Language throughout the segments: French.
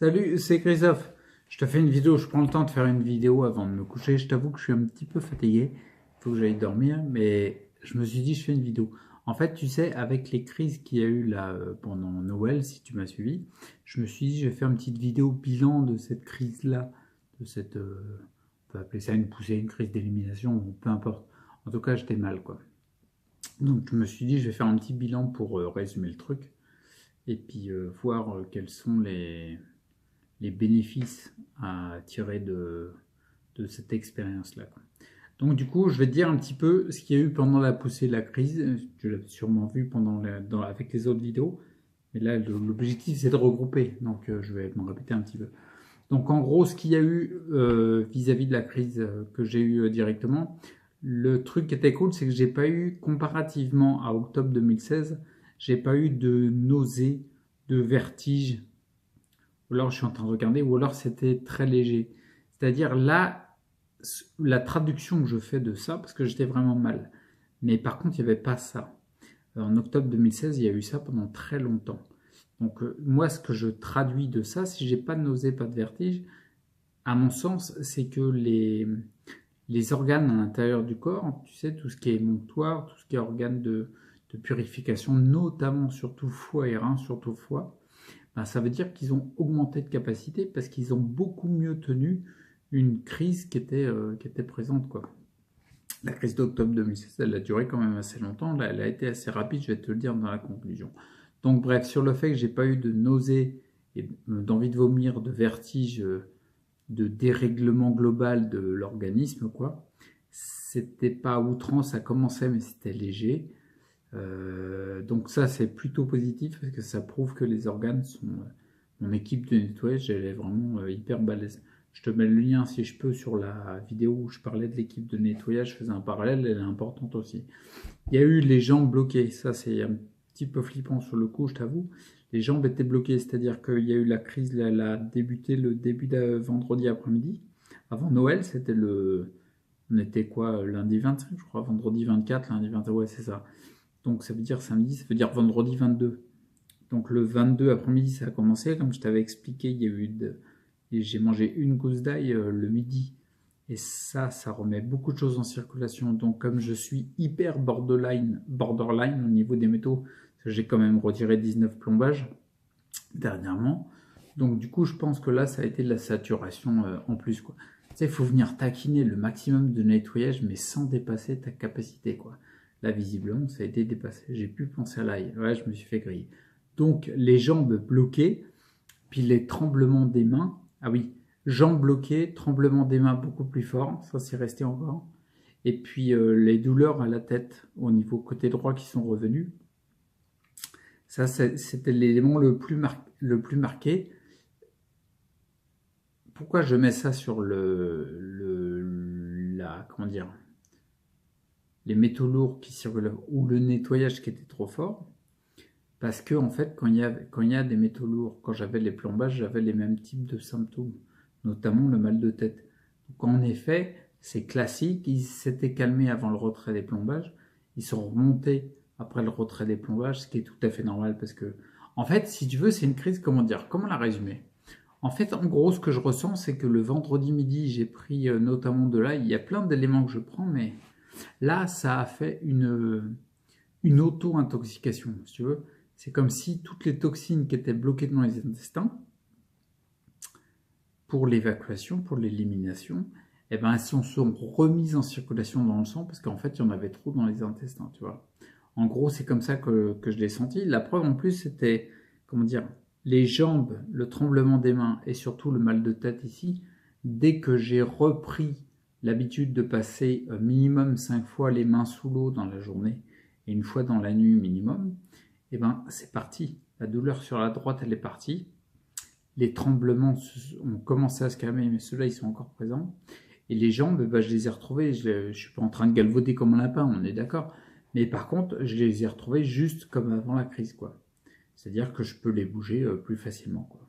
Salut, c'est Christophe. Je te fais une vidéo, je prends le temps de faire une vidéo avant de me coucher. Je t'avoue que je suis un petit peu fatigué. Il faut que j'aille dormir, mais je me suis dit, je fais une vidéo. En fait, tu sais, avec les crises qu'il y a eu là pendant Noël, si tu m'as suivi, je me suis dit, je vais faire une petite vidéo bilan de cette crise-là, de cette, on peut appeler ça une poussée, une crise d'élimination, ou peu importe. En tout cas, j'étais mal, quoi. Donc, je me suis dit, je vais faire un petit bilan pour résumer le truc et puis voir quels sont les bénéfices à tirer de cette expérience-là. Donc du coup, je vais te dire un petit peu ce qu'il y a eu pendant la poussée de la crise. Tu l'as sûrement vu avec les autres vidéos. Mais là, l'objectif, c'est de regrouper. Donc je vais me répéter un petit peu. Donc en gros, ce qu'il y a eu vis-à-vis de la crise que j'ai eu directement, le truc qui était cool, c'est que j'ai pas eu, comparativement à octobre 2016, j'ai pas eu de nausées, de vertiges, ou alors je suis en train de regarder, ou alors c'était très léger. C'est-à-dire là, la traduction que je fais de ça, parce que j'étais vraiment mal. Mais par contre, il n'y avait pas ça. En octobre 2016, il y a eu ça pendant très longtemps. Donc moi, ce que je traduis de ça, si j'ai pas de nausée, pas de vertige, à mon sens, c'est que les organes à l'intérieur du corps, tu sais, tout ce qui est émonctoire, tout ce qui est organes de purification, notamment surtout foie et rein, surtout foie, ben, ça veut dire qu'ils ont augmenté de capacité parce qu'ils ont beaucoup mieux tenu une crise qui était présente, quoi. La crise d'octobre 2016, elle a duré quand même assez longtemps. Là, elle a été assez rapide, je vais te le dire dans la conclusion. Donc bref, sur le fait que j'ai pas eu de nausées, et d'envie de vomir, de vertige, de dérèglement global de l'organisme, quoi. C'était pas à outrance, ça commençait, mais c'était léger. Donc ça, c'est plutôt positif parce que ça prouve que les organes sont... mon équipe de nettoyage, elle est vraiment hyper balèze. Je te mets le lien si je peux sur la vidéo où je parlais de l'équipe de nettoyage, je faisais un parallèle, elle est importante aussi. Il y a eu les jambes bloquées, ça c'est un petit peu flippant sur le coup, je t'avoue. Les jambes étaient bloquées, c'est-à-dire qu'il y a eu la crise, elle a débuté le début de vendredi après-midi. Avant Noël, c'était le... On était quoi, lundi 25, je crois, vendredi 24, lundi 25, ouais c'est ça. Donc ça veut dire samedi, ça veut dire vendredi 22. Donc le 22 après-midi, ça a commencé. Comme je t'avais expliqué, j'ai mangé une gousse d'ail le midi. Et ça remet beaucoup de choses en circulation. Donc comme je suis hyper borderline au niveau des métaux, j'ai quand même retiré 19 plombages dernièrement. Donc du coup, je pense que là, ça a été de la saturation en plus, quoi. Tu sais, il faut venir taquiner le maximum de nettoyage, mais sans dépasser ta capacité, quoi. Là, visiblement, ça a été dépassé. J'ai pu penser à l'ail. Ouais, je me suis fait griller. Donc, les jambes bloquées, puis les tremblements des mains. Ah oui, jambes bloquées, tremblements des mains beaucoup plus forts. Ça, c'est resté encore. Et puis, les douleurs à la tête au niveau côté droit qui sont revenus. Ça, c'était l'élément le plus marqué. Pourquoi je mets ça sur comment dire, les métaux lourds qui circulent ou le nettoyage qui était trop fort? Parce que en fait, quand il y a des métaux lourds, quand j'avais les plombages, j'avais les mêmes types de symptômes, notamment le mal de tête. Donc en effet, c'est classique, ils s'étaient calmés avant le retrait des plombages, ils sont remontés après le retrait des plombages, ce qui est tout à fait normal parce que, en fait, si tu veux, c'est une crise, comment dire, comment la résumer? En fait, en gros, ce que je ressens, c'est que le vendredi midi, j'ai pris notamment de l'ail. Il y a plein d'éléments que je prends, mais là, ça a fait une auto-intoxication, si tu veux. C'est comme si toutes les toxines qui étaient bloquées dans les intestins, pour l'évacuation, pour l'élimination, eh ben, elles sont remises en circulation dans le sang parce qu'en fait, il y en avait trop dans les intestins, tu vois. En gros, c'est comme ça que je l'ai senti. La preuve, en plus, c'était, comment dire, les jambes, le tremblement des mains et surtout le mal de tête ici. Dès que j'ai repris l'habitude de passer minimum 5 fois les mains sous l'eau dans la journée et une fois dans la nuit minimum, eh ben, c'est parti. La douleur sur la droite, elle est partie. Les tremblements ont commencé à se calmer, mais ceux-là, ils sont encore présents. Et les jambes, bah, je les ai retrouvées. Je ne suis pas en train de galvauder comme un lapin, on est d'accord. Mais par contre, je les ai retrouvées juste comme avant la crise, quoi. C'est-à-dire que je peux les bouger plus facilement, quoi.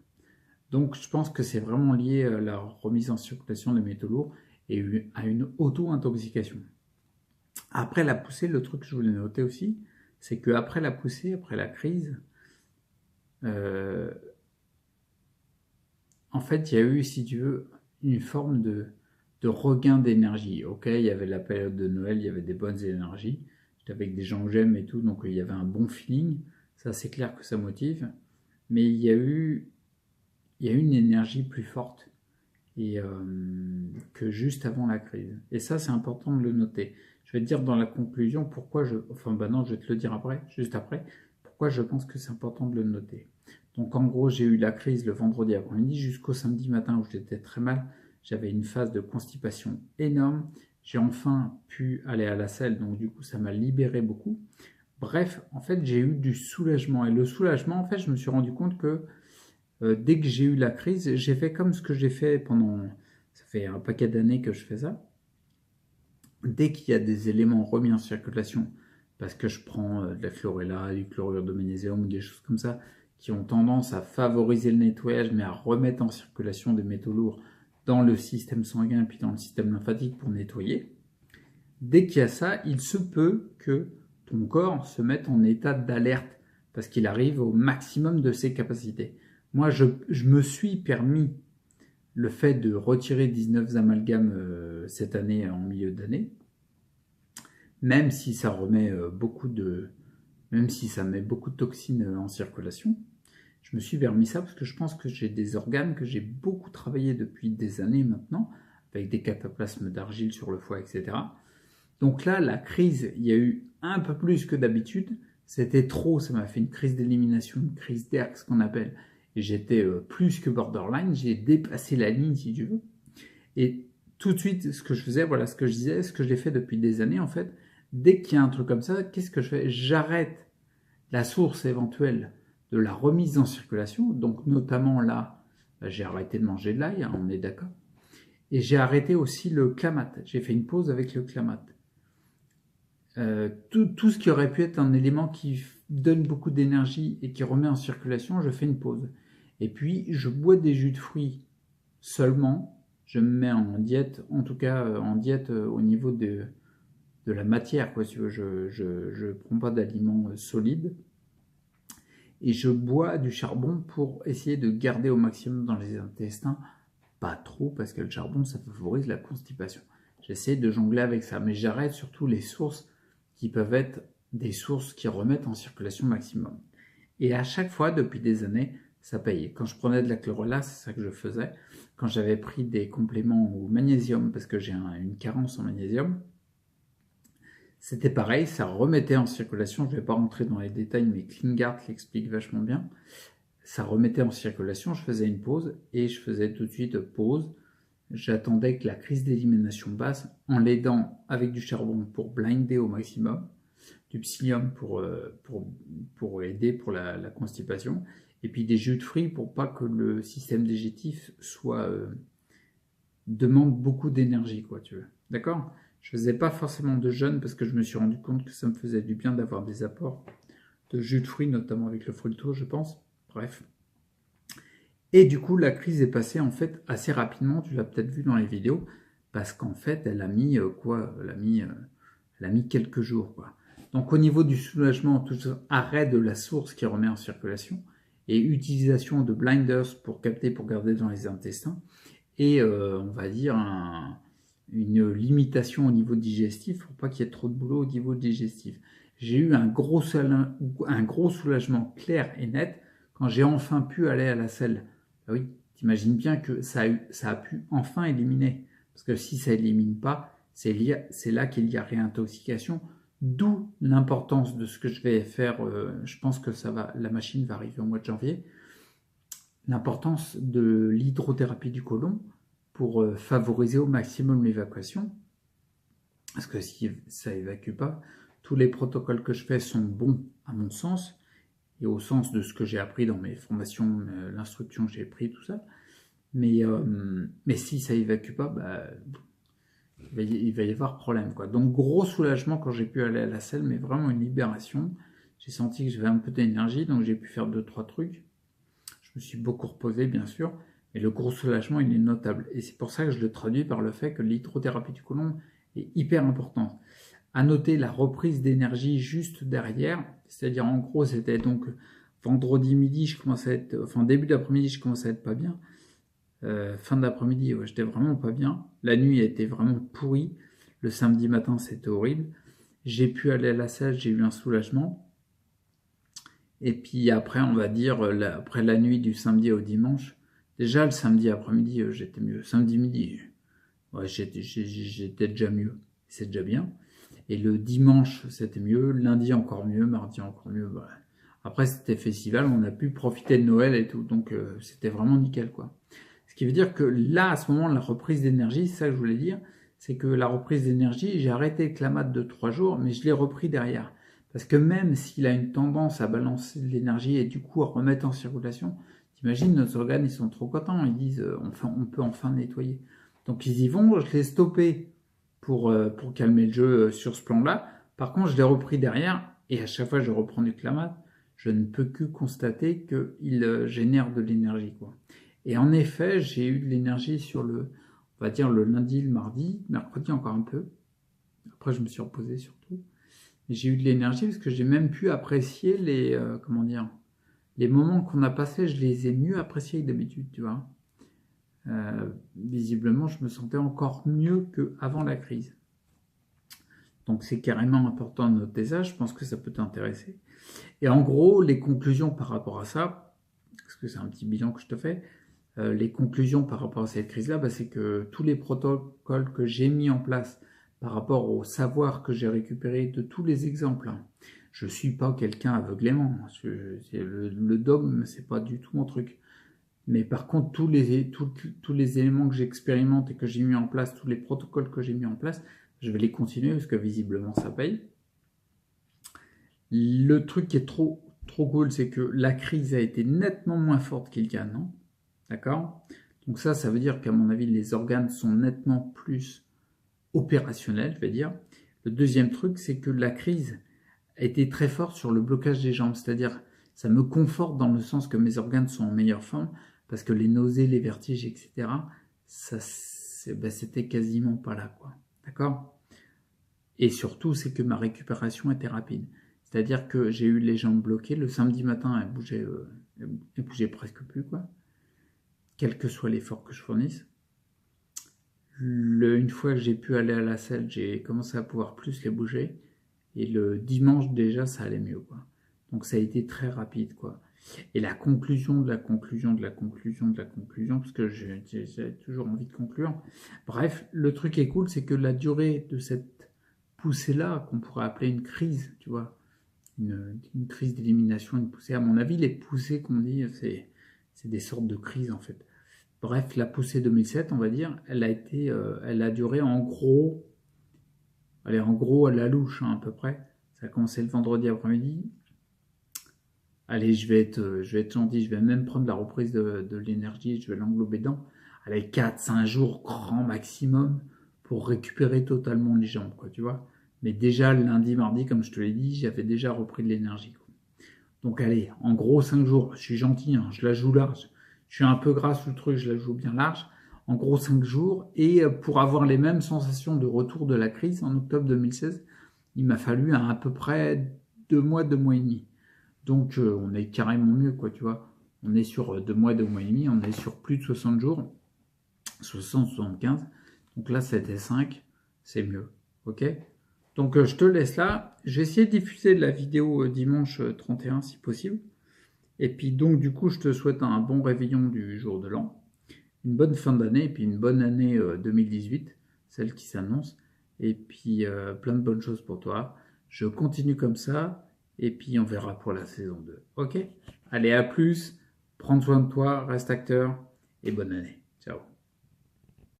Donc, je pense que c'est vraiment lié à la remise en circulation des métaux lourds et à une auto-intoxication. Après la poussée, le truc que je voulais noter aussi, c'est qu'après la poussée, après la crise, euh, en fait, il y a eu, si tu veux, une forme de regain d'énergie. Ok, il y avait la période de Noël, il y avait des bonnes énergies. J'étais avec des gens que j'aime et tout, donc il y avait un bon feeling. Ça, c'est clair que ça motive. Mais il y a eu une énergie plus forte et, que juste avant la crise. Et ça, c'est important de le noter. Je vais te dire dans la conclusion pourquoi enfin, bah non, je vais te le dire après, juste après, pourquoi je pense que c'est important de le noter. Donc, en gros, j'ai eu la crise le vendredi après-midi jusqu'au samedi matin où j'étais très mal. J'avais une phase de constipation énorme. J'ai enfin pu aller à la selle, donc du coup, ça m'a libéré beaucoup. Bref, en fait, j'ai eu du soulagement. Et le soulagement, en fait, je me suis rendu compte que dès que j'ai eu la crise, j'ai fait comme ce que j'ai fait pendant... Ça fait un paquet d'années que je fais ça. Dès qu'il y a des éléments remis en circulation, parce que je prends de la chlorella, du chlorure de magnésium ou des choses comme ça, qui ont tendance à favoriser le nettoyage, mais à remettre en circulation des métaux lourds dans le système sanguin et puis dans le système lymphatique pour nettoyer. Dès qu'il y a ça, il se peut que ton corps se mette en état d'alerte parce qu'il arrive au maximum de ses capacités. Moi, je me suis permis le fait de retirer 19 amalgames cette année en milieu d'année, même si ça remet même si ça met beaucoup de toxines en circulation. Je me suis permis ça parce que je pense que j'ai des organes que j'ai beaucoup travaillé depuis des années maintenant, avec des cataplasmes d'argile sur le foie, etc. Donc là, la crise, il y a eu un peu plus que d'habitude. C'était trop, ça m'a fait une crise d'élimination, une crise d'air, ce qu'on appelle. Et j'étais plus que borderline, j'ai dépassé la ligne, si tu veux. Et tout de suite, ce que je faisais, voilà ce que je disais, ce que j'ai fait depuis des années, en fait, dès qu'il y a un truc comme ça, qu'est-ce que je fais? J'arrête la source éventuelle de la remise en circulation. Donc notamment là, j'ai arrêté de manger de l'ail, hein, on est d'accord. Et j'ai arrêté aussi le Clamat. J'ai fait une pause avec le Clamat. Tout ce qui aurait pu être un élément qui donne beaucoup d'énergie et qui remet en circulation, je fais une pause. Et puis, je bois des jus de fruits seulement. Je me mets en diète, en tout cas en diète au niveau de la matière, quoi, si tu veux. Je prends pas d'aliments solides. Et je bois du charbon pour essayer de garder au maximum dans les intestins. Pas trop, parce que le charbon, ça favorise la constipation. J'essaie de jongler avec ça, mais j'arrête surtout les sources qui peuvent être des sources qui remettent en circulation maximum. Et à chaque fois, depuis des années, ça payait. Quand je prenais de la chlorella, c'est ça que je faisais. Quand j'avais pris des compléments au magnésium, parce que j'ai une carence en magnésium, c'était pareil, ça remettait en circulation. Je ne vais pas rentrer dans les détails, mais Klinghardt l'explique vachement bien. Ça remettait en circulation, je faisais une pause et je faisais tout de suite pause. J'attendais que la crise d'élimination passe en l'aidant avec du charbon pour blinder au maximum, du psyllium pour aider pour la constipation, et puis des jus de fruits pour pas que le système digestif demande beaucoup d'énergie, quoi, tu veux. D'accord? Je faisais pas forcément de jeûne parce que je me suis rendu compte que ça me faisait du bien d'avoir des apports de jus de fruits, notamment avec le fructose, je pense. Bref. Et du coup, la crise est passée en fait assez rapidement, tu l'as peut-être vu dans les vidéos, parce qu'en fait, elle a mis elle a mis quelques jours, quoi. Donc au niveau du soulagement, tout ça, arrêt de la source qui remet en circulation et utilisation de blinders pour capter, pour garder dans les intestins et on va dire une limitation au niveau digestif pour pas qu'il y ait trop de boulot au niveau digestif. J'ai eu un gros soulagement clair et net quand j'ai enfin pu aller à la selle. Ah oui, t'imagines bien que ça a pu enfin éliminer. Parce que si ça élimine pas, c'est là qu'il y a réintoxication. D'où l'importance de ce que je vais faire. Je pense que la machine va arriver au mois de janvier. L'importance de l'hydrothérapie du côlon pour favoriser au maximum l'évacuation. Parce que si ça évacue pas, tous les protocoles que je fais sont bons à mon sens. Et au sens de ce que j'ai appris dans mes formations, l'instruction que j'ai pris, tout ça. Mais si ça évacue pas, bah, il va y avoir problème, quoi. Donc gros soulagement quand j'ai pu aller à la selle, mais vraiment une libération. J'ai senti que j'avais un peu d'énergie, donc j'ai pu faire 2-3 trucs. Je me suis beaucoup reposé, bien sûr, mais le gros soulagement, il est notable. Et c'est pour ça que je le traduis par le fait que l'hydrothérapie du côlon est hyper importante. À noter la reprise d'énergie juste derrière, c'est-à-dire en gros c'était donc vendredi midi, début d'après-midi je commençais à être pas bien, fin d'après-midi, ouais, j'étais vraiment pas bien. La nuit a été vraiment pourrie. Le samedi matin, c'était horrible. J'ai pu aller à la salle, j'ai eu un soulagement. Et puis après, on va dire, après la nuit du samedi au dimanche, déjà le samedi après-midi, j'étais mieux. Samedi midi, ouais, j'étais déjà mieux. C'est déjà bien. Et le dimanche, c'était mieux. Lundi, encore mieux. Mardi, encore mieux. Voilà. Après, c'était festival. On a pu profiter de Noël et tout. Donc, c'était vraiment nickel, quoi. Ce qui veut dire que là, à ce moment, la reprise d'énergie, c'est ça que je voulais dire, c'est que la reprise d'énergie, j'ai arrêté le Clamate de 3 jours, mais je l'ai repris derrière. Parce que même s'il a une tendance à balancer de l'énergie et du coup à remettre en circulation, t'imagines, nos organes, ils sont trop contents. Ils disent, on peut enfin nettoyer. Donc ils y vont, je l'ai stoppé pour calmer le jeu sur ce plan-là. Par contre, je l'ai repris derrière, et à chaque fois que je reprends du Clamate, je ne peux que constater qu'il génère de l'énergie, quoi. Et en effet, j'ai eu de l'énergie sur on va dire le lundi, le mardi, mercredi encore un peu. Après, je me suis reposé surtout. Mais j'ai eu de l'énergie parce que j'ai même pu apprécier comment dire, les moments qu'on a passés, je les ai mieux appréciés que d'habitude, tu vois. Visiblement, je me sentais encore mieux qu'avant la crise. Donc c'est carrément important de noter ça, je pense que ça peut t'intéresser. Et en gros, les conclusions par rapport à ça, parce que c'est un petit bilan que je te fais, les conclusions par rapport à cette crise-là, bah, c'est que tous les protocoles que j'ai mis en place par rapport au savoir que j'ai récupéré de tous les exemples, hein, je suis pas quelqu'un aveuglément, le dogme, c'est pas du tout mon truc. Mais par contre, tous les éléments que j'expérimente et que j'ai mis en place, tous les protocoles que j'ai mis en place, je vais les continuer parce que visiblement ça paye. Le truc qui est trop cool, c'est que la crise a été nettement moins forte qu'il y a un an. D'accord? Donc ça veut dire qu'à mon avis, les organes sont nettement plus opérationnels, je vais dire. Le deuxième truc, c'est que la crise a été très forte sur le blocage des jambes. C'est-à-dire, ça me conforte dans le sens que mes organes sont en meilleure forme, parce que les nausées, les vertiges, etc., c'était quasiment pas là, quoi. D'accord? Et surtout, c'est que ma récupération était rapide. C'est-à-dire que j'ai eu les jambes bloquées. Le samedi matin, elles bougeaient presque plus, quoi. Quel que soit l'effort que je fournisse. Une fois que j'ai pu aller à la salle, j'ai commencé à pouvoir plus les bouger. Et le dimanche, déjà, ça allait mieux, quoi. Donc ça a été très rapide, quoi. Et la conclusion de la conclusion de la conclusion de la conclusion, parce que j'ai toujours envie de conclure. Bref, le truc qui est cool, c'est que la durée de cette poussée-là, qu'on pourrait appeler une crise, tu vois, une crise d'élimination, une poussée, à mon avis, les poussées qu'on dit, c'est des sortes de crises, en fait. Bref, la poussée 2007, on va dire, elle a duré en gros, à la louche, hein, à peu près. Ça a commencé le vendredi après-midi. Allez, je vais être gentil, je vais même prendre la reprise de l'énergie, je vais l'englober dedans. Allez, 4-5 jours, grand maximum, pour récupérer totalement les jambes, quoi, tu vois. Mais déjà, le lundi, mardi, comme je te l'ai dit, j'avais déjà repris de l'énergie, quoi. Donc allez, en gros 5 jours, je suis gentil, hein, je la joue large. Je suis un peu gras sous le truc, je la joue bien large. En gros 5 jours, et pour avoir les mêmes sensations de retour de la crise en octobre 2016, il m'a fallu à peu près 2 mois, 2 mois et demi. Donc on est carrément mieux, quoi, tu vois. On est sur 2 mois, 2 mois et demi, on est sur plus de 60 jours, 60, 75. Donc là c'était 5, c'est mieux, ok? Donc je te laisse là. Je vais essayer de diffuser la vidéo dimanche 31 si possible. Et puis donc du coup je te souhaite un bon réveillon du jour de l'an, une bonne fin d'année et puis une bonne année 2018, celle qui s'annonce. Et puis plein de bonnes choses pour toi. Je continue comme ça et puis on verra pour la saison 2. Ok? Allez, à plus, prends soin de toi, reste acteur et bonne année.